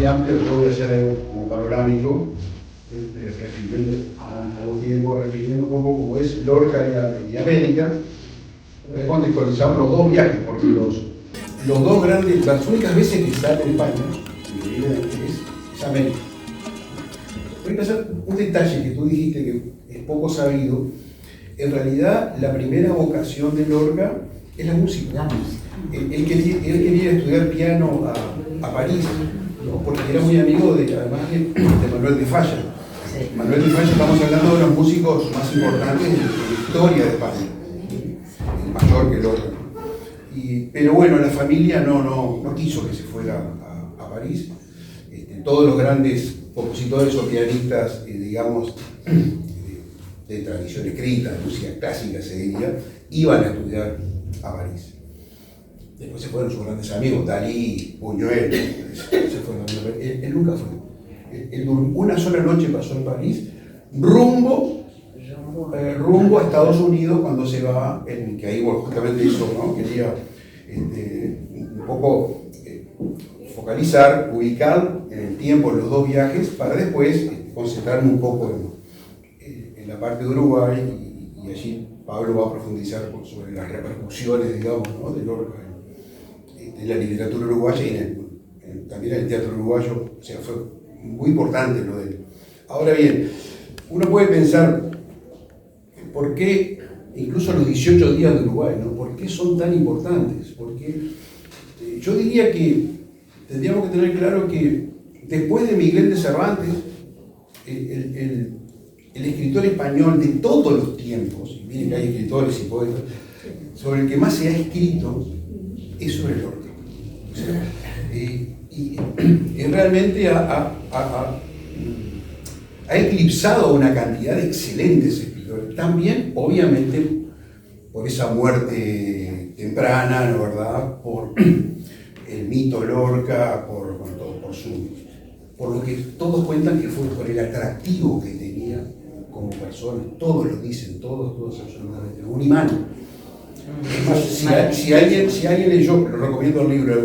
muy amplio, yo voy a hacer algo como panorámico, refiriendo un poco como es Lorca y América, responde con los dos viajes, porque los dos grandes, las únicas veces que sale de España, es América. Voy a empezar un detalle que tú dijiste que es poco sabido. En realidad, la primera vocación de Lorca es la música. Él quería estudiar piano a París, ¿no? Porque era muy amigo además de Manuel de Falla. Sí. Manuel de Falla, estamos hablando de los músicos más importantes de la historia de España, el mayor que Lorca. Pero bueno, la familia no quiso que se fuera a París. Todos los grandes compositores o pianistas, digamos, de tradición escrita, de música clásica se diría, iban a estudiar a París. Después se fueron sus grandes amigos, Dalí, Buñuel, él nunca fue. Una sola noche pasó en París, rumbo a Estados Unidos cuando se va, que ahí justamente eso, ¿no? Quería un poco focalizar, ubicar en el tiempo los dos viajes para después concentrarme un poco en la parte de Uruguay y allí Pablo va a profundizar sobre las repercusiones, digamos, ¿no? de Lorca en la literatura uruguaya y también en el teatro uruguayo. O sea, fue muy importante lo de él. Ahora bien, uno puede pensar por qué incluso los 18 días de Uruguay, ¿no? ¿Por qué son tan importantes? Porque yo diría que tendríamos que tener claro que después de Miguel de Cervantes, el escritor español de todos los tiempos, y miren que hay escritores y poetas, sobre el que más se ha escrito es sobre Lorca. O sea, y realmente ha eclipsado una cantidad de excelentes escritores. También, obviamente, por esa muerte temprana, ¿no, verdad? Por el mito Lorca, por lo que todos cuentan que fue por el atractivo que tenía como persona. Todos lo dicen, todos absolutamente. Un imán. Si alguien leyó, lo recomiendo el libro, la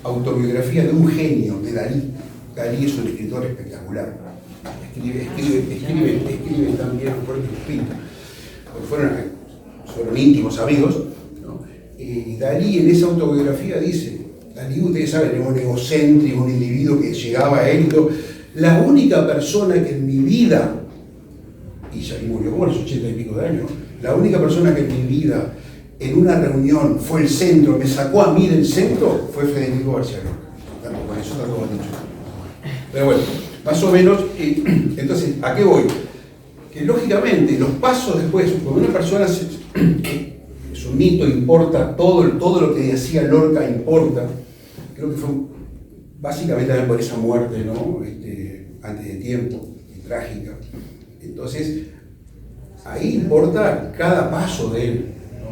autobiografía de un genio, de Dalí. Dalí es un escritor espectacular. Escribe también fuerte y pinta. Fueron íntimos amigos, ¿no? Y Dalí en esa autobiografía dice, Dalí, ustedes saben, era un egocéntrico, un individuo que llegaba a éxito. La única persona que en mi vida, y ya murió como a los 80 y pico de años, la única persona que en mi vida en una reunión fue el centro, me sacó a mí del centro, fue Federico García Lorca. Con eso está todo dicho. Pero bueno, más o menos, entonces, ¿a qué voy? Que lógicamente los pasos después, cuando una persona su mito importa, todo lo que decía Lorca importa, creo que fue básicamente también por esa muerte, ¿no? Antes de tiempo, y trágica. Entonces, ahí importa cada paso de él, ¿no?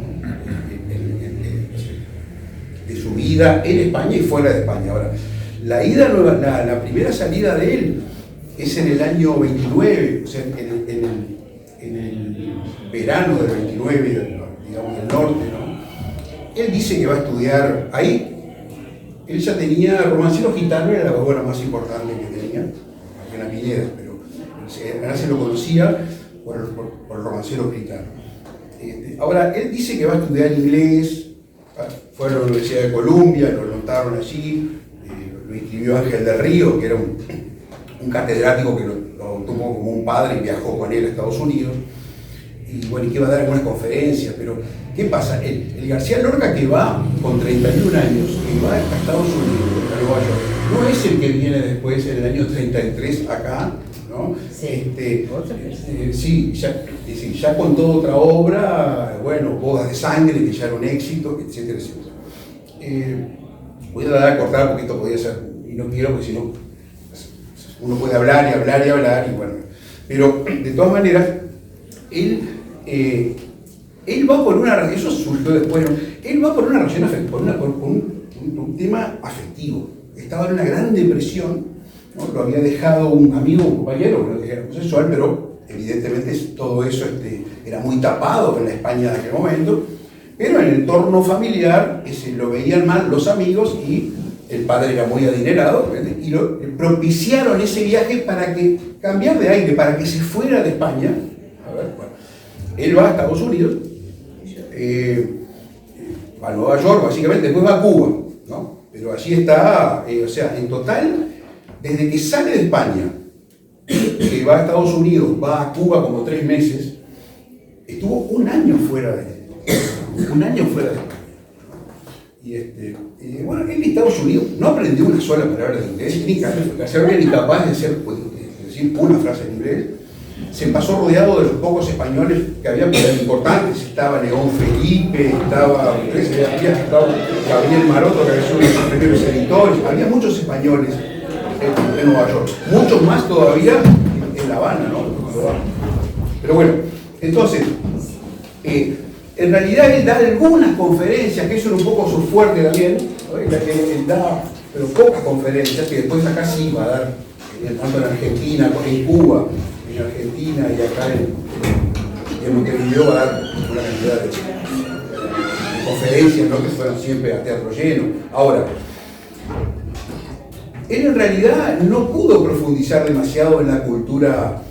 De su vida en España y fuera de España. Ahora, la primera salida de él es en el año 29, o sea, en el verano del 29, digamos, del norte, ¿no? Él dice que va a estudiar ahí. Él ya tenía Romancero Gitano, era la obra más importante que tenía, en la Pineda, pero ahora se lo conocía por el Romancero Gitano. Ahora, él dice que va a estudiar inglés, fue a la Universidad de Columbia, lo notaron allí, lo inscribió Ángel del Río, que era un catedrático que lo tomó como un padre y viajó con él a Estados Unidos. Y bueno, y que va a dar algunas conferencias, pero ¿qué pasa? El García Lorca que va con 31 años, que va a Estados Unidos, a Nueva York, no es el que viene después en el año 33 acá, ¿no? Sí, ya con toda otra obra, bueno, Bodas de Sangre, que ya era un éxito, etcétera, etcétera. Voy a dar a cortar porque esto podría ser, y no quiero porque si no, uno puede hablar y hablar y hablar, y bueno, pero de todas maneras, él va por una, eso surgió después, ¿no? Él va por una reacción afectiva, por un tema afectivo. Estaba en una gran depresión, ¿no? Lo había dejado un amigo, un compañero, bueno, que era homosexual, pero evidentemente todo eso era muy tapado en la España de aquel momento, pero en el entorno familiar lo veían mal los amigos y el padre era muy adinerado, y propiciaron ese viaje para que cambiar de aire, para que se fuera de España. A ver, bueno, él va a Estados Unidos, va a Nueva York básicamente, después va a Cuba, ¿no? Pero allí está, o sea, en total, desde que sale de España, que va a Estados Unidos, va a Cuba como 3 meses, estuvo un año fuera de España. Y bueno, él en Estados Unidos no aprendió una sola palabra de inglés, ni capaz de decir una frase en inglés. Se pasó rodeado de los pocos españoles que había, que eran importantes. Estaba León Felipe, estaba Gabriel Maroto, que había sido uno de sus primeros editores. Había muchos españoles en Nueva York, muchos más todavía en La Habana, ¿no? Pero bueno, entonces, en realidad él da algunas conferencias, que eso era un poco su fuerte también, ¿no? Él da, pero pocas conferencias, que después acá sí va a dar, tanto en Argentina, en Cuba, en Argentina y acá en Montevideo va a dar una cantidad de conferencias, ¿no? Que fueron siempre a teatro lleno. Ahora, él en realidad no pudo profundizar demasiado en la cultura,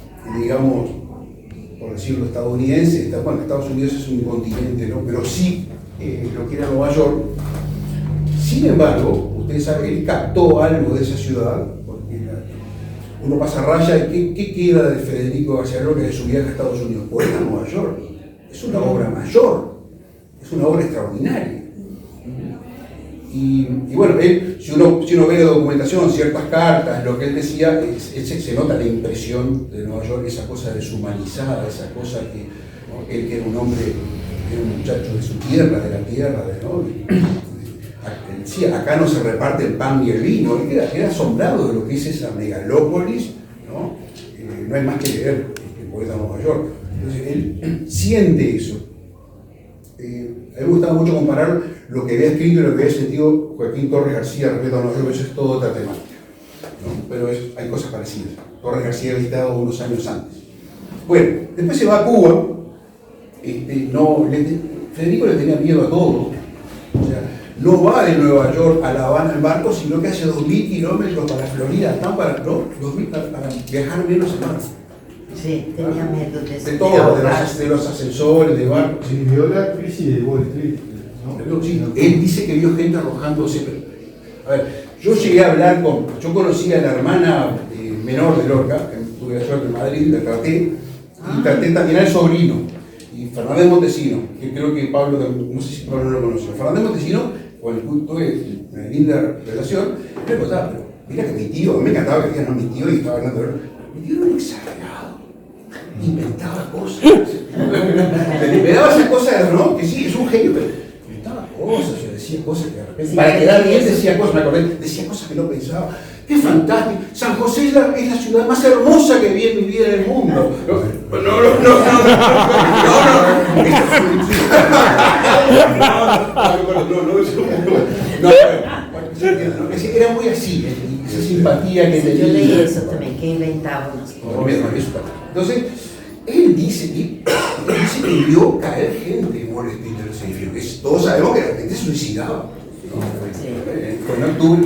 digamos, por decirlo, estadounidense. Bueno, Estados Unidos es un continente, ¿no? Pero sí lo que era Nueva York. Sin embargo, ustedes saben, él captó algo de esa ciudad, porque uno pasa raya y ¿qué queda de Federico García Lorca de su viaje a Estados Unidos? Poeta Nueva York. Es una obra mayor, es una obra extraordinaria. Y bueno, él, si uno ve la documentación, ciertas cartas, lo que él decía, se nota la impresión de Nueva York, esa cosa deshumanizada, esa cosa que, ¿no? Él que era un hombre, era un muchacho de su tierra, de la tierra, ¿no? Decía, acá no se reparte el pan ni el vino. Él era asombrado de lo que es esa megalópolis, ¿no? No hay más que leer el poeta de Nueva York. Entonces él siente eso. A mí me gustaba mucho comparar lo que había escrito y lo que había sentido Joaquín Torres García respecto a Nueva York. Eso es toda otra temática, ¿no? Pero hay cosas parecidas. Torres García había estado unos años antes. Bueno, después se va a Cuba. Federico le tenía miedo a todo. O sea, no va de Nueva York a La Habana en barco, sino que hace 2.000 kilómetros para Florida, para viajar menos en barco. Sí, tenía miedo de eso. De todo, de los ascensores, de barcos. Sí, vio la crisis de Wall Street, ¿no? Sí, él dice que vio gente arrojándose. A ver, yo llegué a hablar yo conocí a la hermana menor de Lorca, que tuve la suerte en Madrid, la traté, y traté también al sobrino, y Fernández Montesino, que creo que Pablo, no sé si Pablo no lo conoció. Fernández Montesino, con el que tuve una linda relación, me contaba, pero mira que mi tío, a mí me encantaba que dijeran, no, mi tío, y estaba hablando de Lorca, mi tío era un exagerado, inventaba cosas, me daba esas cosas, ¿no? Que sí, es un genio, pero inventaba cosas, yo decía cosas que de repente, para quedar bien decía cosas, me acordé, decía cosas que no pensaba. ¡Qué fantástico! San José es la ciudad más hermosa que vi en mi vida en el mundo. Era muy así, esa simpatía que tenía. Yo leí eso también, que inventaba unas cosas. Entonces, él dice que vio caer gente en Wall Street en los edificios. Todos sabemos que la gente se suicidaba. Sí.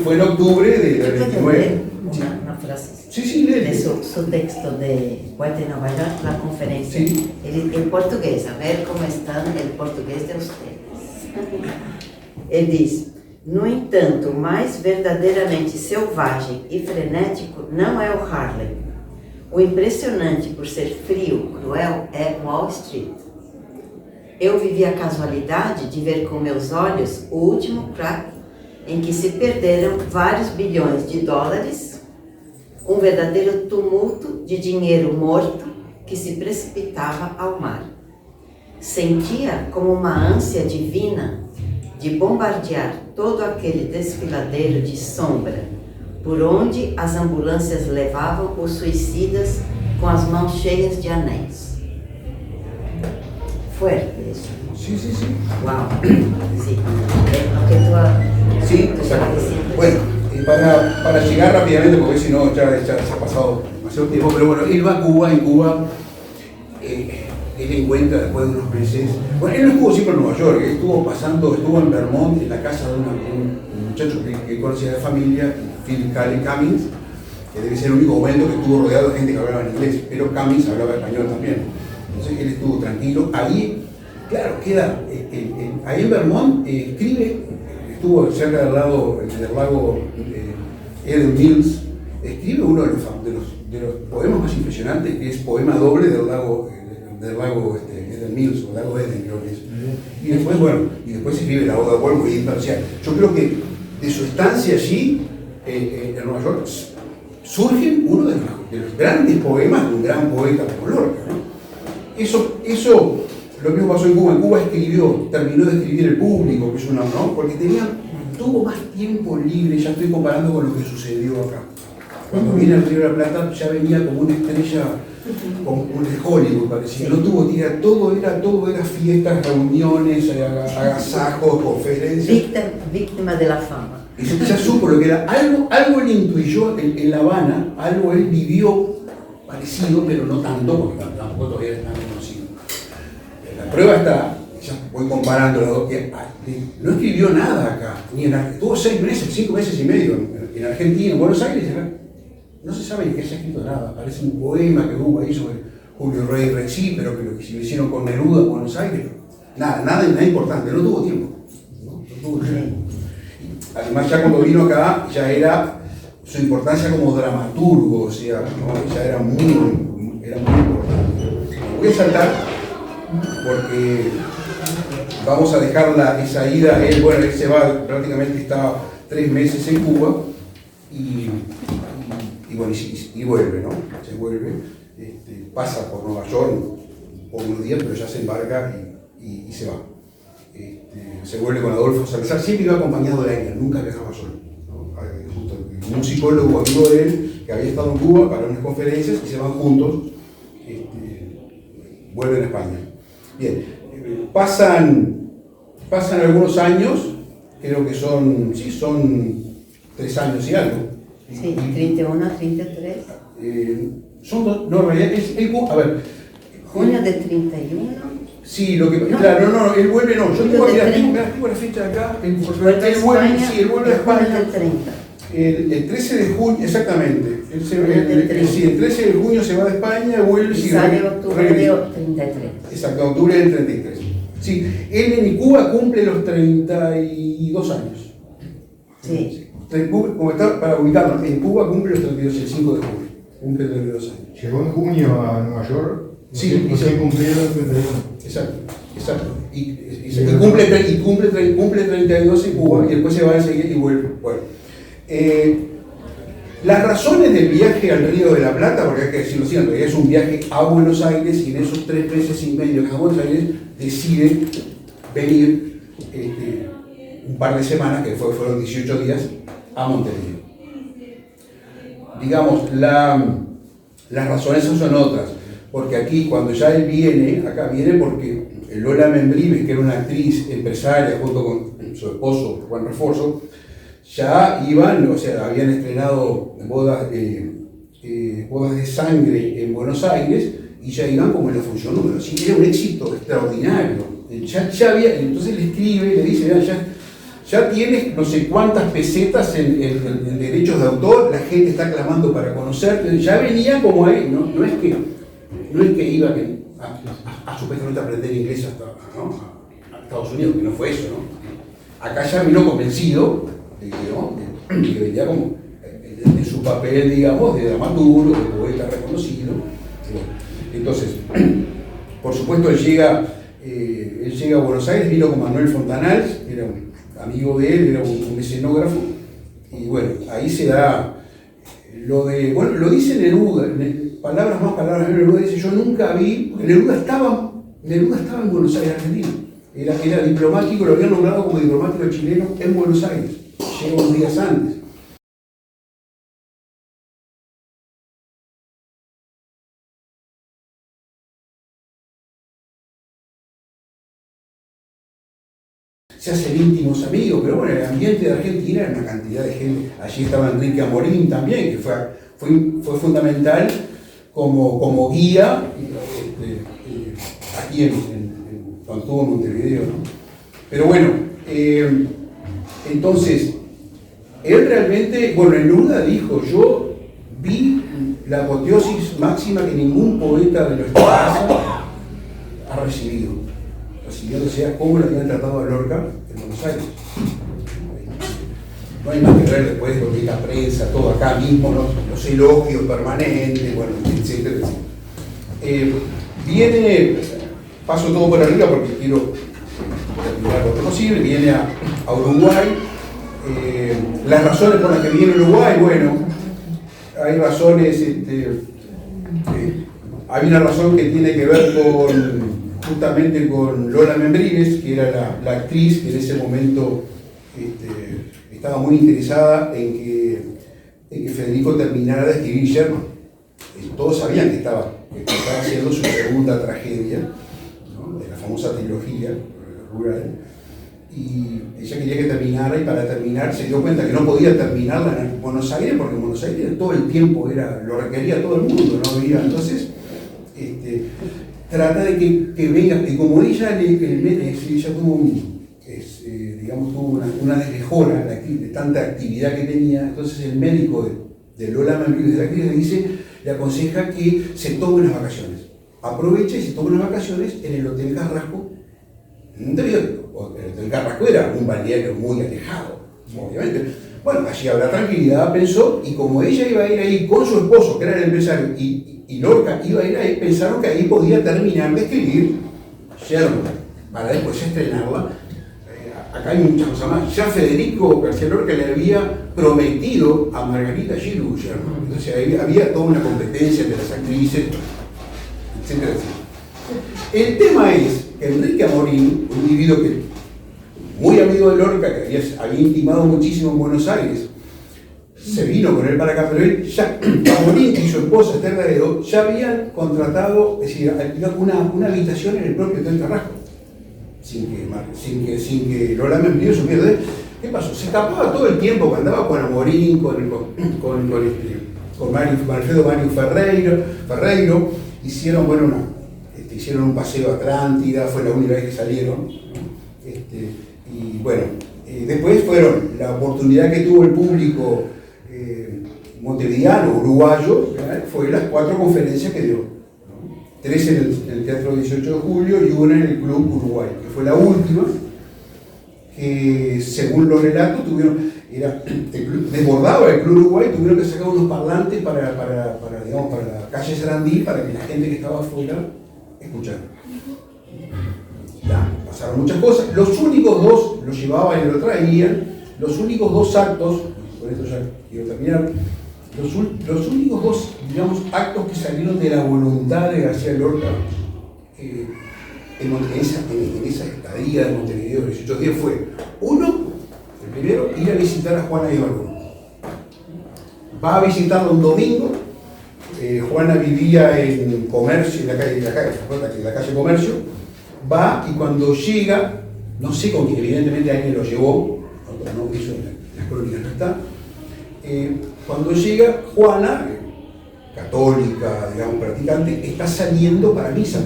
Fue en octubre del 29. Una frase. Sí, de su texto de Poeta de Nueva York, la conferencia. Sí. En portugués, a ver cómo está el portugués de ustedes. Ele diz: no entanto, o mais verdadeiramente selvagem e frenético não é o Harlem. O impressionante por ser frio, cruel, é Wall Street. Eu vivi a casualidade de ver com meus olhos o último crack em que se perderam vários bilhões de dólares, um verdadeiro tumulto de dinheiro morto que se precipitava ao mar. Sentia como uma ânsia divina de bombardear todo aquele desfiladeiro de sombra, por onde as ambulâncias levavam os suicidas com as mãos cheias de anéis. Fuerte eso. Sí. Wow. Sí. Lo que tú Sí, exacto. Bueno, para llegar rápidamente, porque si no ya se ha pasado demasiado tiempo, pero bueno, él va a Cuba, en Cuba, él encuentra después de unos meses, bueno, él no estuvo siempre en Nueva York, él estuvo en Vermont, en la casa de un muchacho que conocía de familia, Philip Callie Cummings, que debe ser el único momento que estuvo rodeado de gente que hablaba en inglés, pero Cummings hablaba español también. Entonces él estuvo tranquilo. Ahí, claro, queda, ahí en Vermont escribe, estuvo cerca del lago Eden Mills, escribe uno de los poemas más impresionantes, que es Poema Doble del lago Eden Mills, o lago Eden creo que es. Y después, bueno, escribe La Oda de Wolverine. O sea, yo creo que de su estancia allí, en Nueva York, surgen uno de los grandes poemas de un gran poeta como Lorca, ¿no? Eso lo mismo pasó en Cuba. En Cuba terminó de escribir El Público, que es una, ¿no? Porque tuvo más tiempo libre. Ya estoy comparando con lo que sucedió acá. Cuando vine al Río de la Plata ya venía como una estrella, como un de Hollywood, parecía. No tuvo tira, todo era fiestas, reuniones, agasajos, conferencias. Víctima de la fama. Y ya supo lo que era. Algo él intuyó en La Habana, algo él vivió parecido, pero no tanto, porque tampoco todavía es tan conocido. La prueba está, ya voy comparando las dos, que no escribió nada acá, tuvo 5 meses y medio en Argentina, en Buenos Aires, no se sabe ni que haya escrito nada. Parece un poema que hubo ahí sobre Julio Rey Rexí, pero que lo que se lo hicieron con Neruda en Buenos Aires, nada importante, no tuvo tiempo. No tuvo tiempo. Además, ya cuando vino acá, ya era su importancia como dramaturgo, o sea, ¿no? Ya era muy importante. Voy a saltar porque vamos a dejar esa ida. Él se va, prácticamente está 3 meses en Cuba y vuelve, ¿no? Se vuelve, pasa por Nueva York por unos días, pero ya se embarca y se va. Se vuelve con Adolfo Salazar, siempre iba acompañado de alguien, nunca viajaba solo, ¿no? Un psicólogo amigo de él que había estado en Cuba para unas conferencias y se van juntos, vuelven a España. Bien, pasan algunos años, creo que son 3 años y algo. Sí, 31 a 33. No, en realidad a ver. Junio de 31. Sí, lo que claro, no, él vuelve, no, yo tengo la fecha de acá, él vuelve a España. El 13 de junio, exactamente. El 13 de junio se va de España, vuelve y sale en octubre del 33. Exacto, octubre del 33. Sí, él en Cuba cumple los 32 años. Sí. Como está, para ubicarnos, en Cuba cumple los 32, el 5 de junio. Cumple 32 años. Llegó en junio a Nueva York. Sí, se cumplieron 31. Exacto. Y cumple 32 en Cuba y después se va a seguir y vuelve. Bueno, las razones del viaje al Río de la Plata, porque hay que decirlo así, en realidad es un viaje a Buenos Aires y en esos 3 meses y medio que es a Buenos Aires decide venir un par de semanas, que fueron 18 días, a Montevideo. Digamos, las razones son otras. Porque aquí, cuando ya él viene, acá viene porque Lola Membrives, que era una actriz empresaria junto con su esposo Juan Reforzo, ya iban, o sea, habían estrenado bodas de sangre en Buenos Aires y ya iban como en la función número 5. Era un éxito extraordinario. Ya había, entonces le escribe, le dice, ya tienes no sé cuántas pesetas en derechos de autor, la gente está clamando para conocerte, ya venía como ahí, no es que iba a supuestamente aprender inglés hasta, ¿no? a Estados Unidos, que no fue eso, ¿no? Acá ya vino convencido de que venía como en su papel, digamos, de dramaturgo, de poeta reconocido. Entonces, por supuesto, él llega a Buenos Aires, vino con Manuel Fontanals, era un amigo de él, era un escenógrafo, y bueno, ahí se da lo dice Neruda, palabras más, palabras menos. Neruda dice, yo nunca vi, Neruda estaba en Buenos Aires, Argentina, era diplomático, lo habían nombrado como diplomático chileno en Buenos Aires, llegó unos días antes. Se hacen íntimos amigos, pero bueno, el ambiente de Argentina era una cantidad de gente. Allí estaba Enrique Amorín también, que fue fundamental como guía. aquí cuando estuvo en Montevideo, ¿no? Pero bueno, entonces, él realmente, bueno, en Neruda dijo, yo vi la apoteosis máxima que ningún poeta de nuestra raza ha recibido. Recibiendo, o sea, cómo lo habían tratado a Lorca en Buenos Aires. No hay más que ver después lo que es la prensa, todo acá mismo, ¿no? Los elogios permanentes, bueno, etcétera, etcétera. Viene, paso todo por arriba porque quiero terminar lo posible, viene a Uruguay. Las razones por las que viene a Uruguay, bueno, hay razones, hay una razón que tiene que ver justamente con Lola Membrives, que era la actriz que en ese momento estaba muy interesada en que Federico terminara de escribir Sherman. Todos sabían que estaba haciendo su segunda tragedia, ¿no? De la famosa trilogía rural, y ella quería que terminara, y para terminar se dio cuenta que no podía terminarla en Buenos Aires, porque en Buenos Aires todo el tiempo lo requería todo el mundo, no había. Entonces trata de que venga, y como ella tuvo una desmejora de tanta actividad que tenía, entonces el médico de Lola Membrives, de la actriz, le aconseja que se tome unas vacaciones. Aprovecha y se tome unas vacaciones en el Hotel Carrasco. El Hotel Carrasco era un balneario muy alejado, obviamente. Bueno, allí habrá tranquilidad, pensó, y como ella iba a ir ahí con su esposo, que era el empresario, y Lorca iba a ir ahí, pensaron que ahí podía terminar de escribir Sherman, para después estrenarla. Acá hay muchas cosas más. Ya Federico García Lorca le había prometido a Margarita Giroux Sherman. Entonces había toda una competencia entre las actrices, etcétera, etcétera. El tema es que Enrique Amorín, un individuo que muy amigo de Lorca, que había intimado muchísimo en Buenos Aires, se vino con él para acá, pero él ya, Amorín y su esposa Esther Laredo ya habían contratado, es decir, una habitación en el propio Hotel Carrasco, sin que Lola Membrives supiera de él. ¿Qué pasó? Se escapaba todo el tiempo cuando andaba con Amorín, con Alfredo Mario Ferreiro, hicieron, hicieron un paseo a Atlántida, fue la única vez que salieron, ¿no? Y bueno, después fueron la oportunidad que tuvo el público montevideano, uruguayo, fue las 4 conferencias que dio, ¿no? 3 en el Teatro 18 de Julio y una en el Club Uruguay, que fue la última, que según los relatos desbordaba el Club Uruguay, tuvieron que sacar unos parlantes para la calle Sarandí, para que la gente que estaba afuera escuchara. Ya, pasaron muchas cosas. Los únicos 2, lo llevaban y lo traían, los únicos 2 actos, con esto ya quiero terminar, los únicos 2, actos que salieron de la voluntad de García Lorca en esa estadía de Montevideo de 18 días fue, uno, el primero, ir a visitar a Juana Ibargüen. Va a visitarla un domingo. Juana vivía en Comercio, en la calle Comercio. Va, y cuando llega, no sé con quién, evidentemente alguien lo llevó, no, eso en las crónicas no está. Cuando llega, Juana, católica, practicante, está saliendo para misa.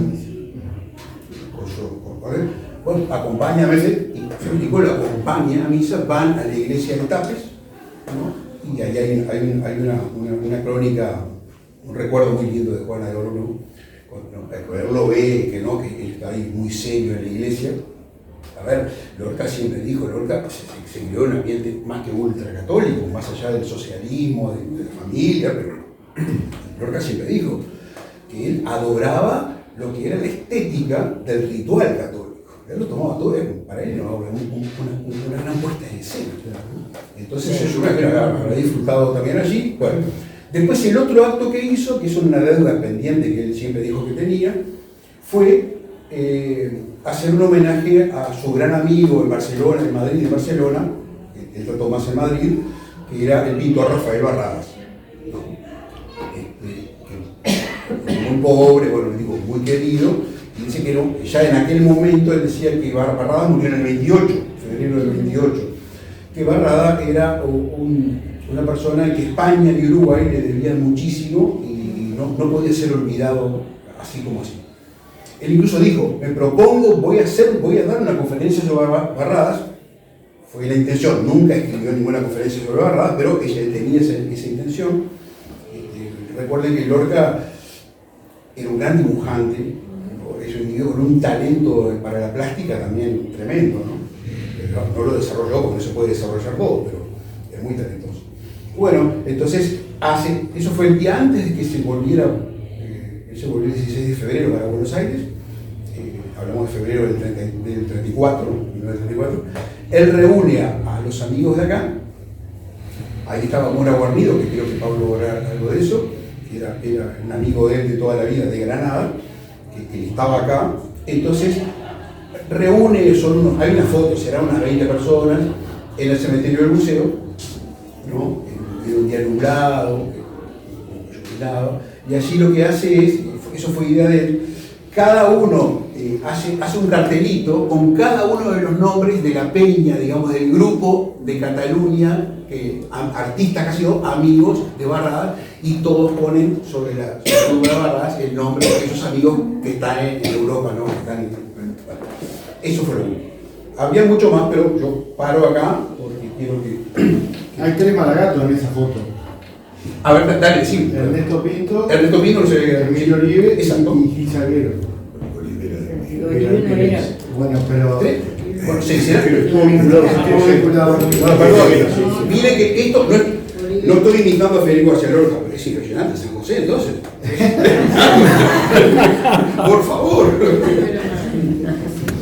Bueno, acompaña a veces, y Federico lo acompaña a misa, van a la iglesia de Tapes, ¿no? Y ahí hay una crónica, un recuerdo muy lindo de Juana de Oro, cuando él lo ve, que él está ahí muy serio en la iglesia. A ver, Lorca siempre dijo, Lorca se crió en un ambiente más que ultracatólico, más allá del socialismo, de la familia, pero Lorca siempre dijo que él adoraba lo que era la estética del ritual católico. Él lo tomaba todo, para él era una gran puesta en escena. Entonces yo creo que habrá disfrutado también allí. Bueno, después el otro acto que hizo, que es una deuda pendiente que él siempre dijo que tenía, fue hacer un homenaje a su gran amigo en Barcelona, en Madrid y en Barcelona, que él trató más en Madrid, que era el pintor Rafael Barradas. Muy pobre, muy querido, y dice que ya en aquel momento él decía que Barradas murió en el 28, febrero del 28, que Barradas era una persona que España y Uruguay le debían muchísimo y no podía ser olvidado así como así. Él incluso dijo, me propongo, voy a dar una conferencia sobre Barradas. Fue la intención, nunca escribió ninguna conferencia sobre Barradas, pero ella tenía esa intención. Recuerden que Lorca era un gran dibujante, es un individuo con un talento para la plástica también tremendo, ¿no? Pero no lo desarrolló porque no se puede desarrollar todo, pero era muy talentoso. Bueno, entonces eso fue el día antes de que se volviera, él se volvió el 16 de febrero para Buenos Aires, hablamos de febrero del 34, 1934, él reúne a los amigos de acá, ahí estaba Mora Guarnido, que creo que Pablo hará algo de eso, que era un amigo de él de toda la vida, de Granada, que estaba acá, entonces reúne, hay una foto, serán unas 20 personas, en el cementerio del museo, ¿no? En un día nublado, y allí lo que hace es, eso fue idea de él, cada uno hace un cartelito con cada uno de los nombres de la peña, digamos, del grupo de Cataluña, artistas casi amigos de Barradas, y todos ponen sobre la tumba de Barradas el nombre de esos amigos que están en Europa, ¿no? Eso fue lo único. Había mucho más, pero yo paro acá porque quiero que... Hay 3 Malagatos en esa foto. A ver, dale, sí. Ernesto Pinto, Ernesto Pinto, no sé, Emilio Olive exacto. y Gil Salguero. Bueno, pero... Bueno, sí, será que estuvo vinculado no, perdón, mire que esto no estoy imitando a Federico García Lorca, pero es impresionante San José, entonces. Por favor.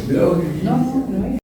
No, no es.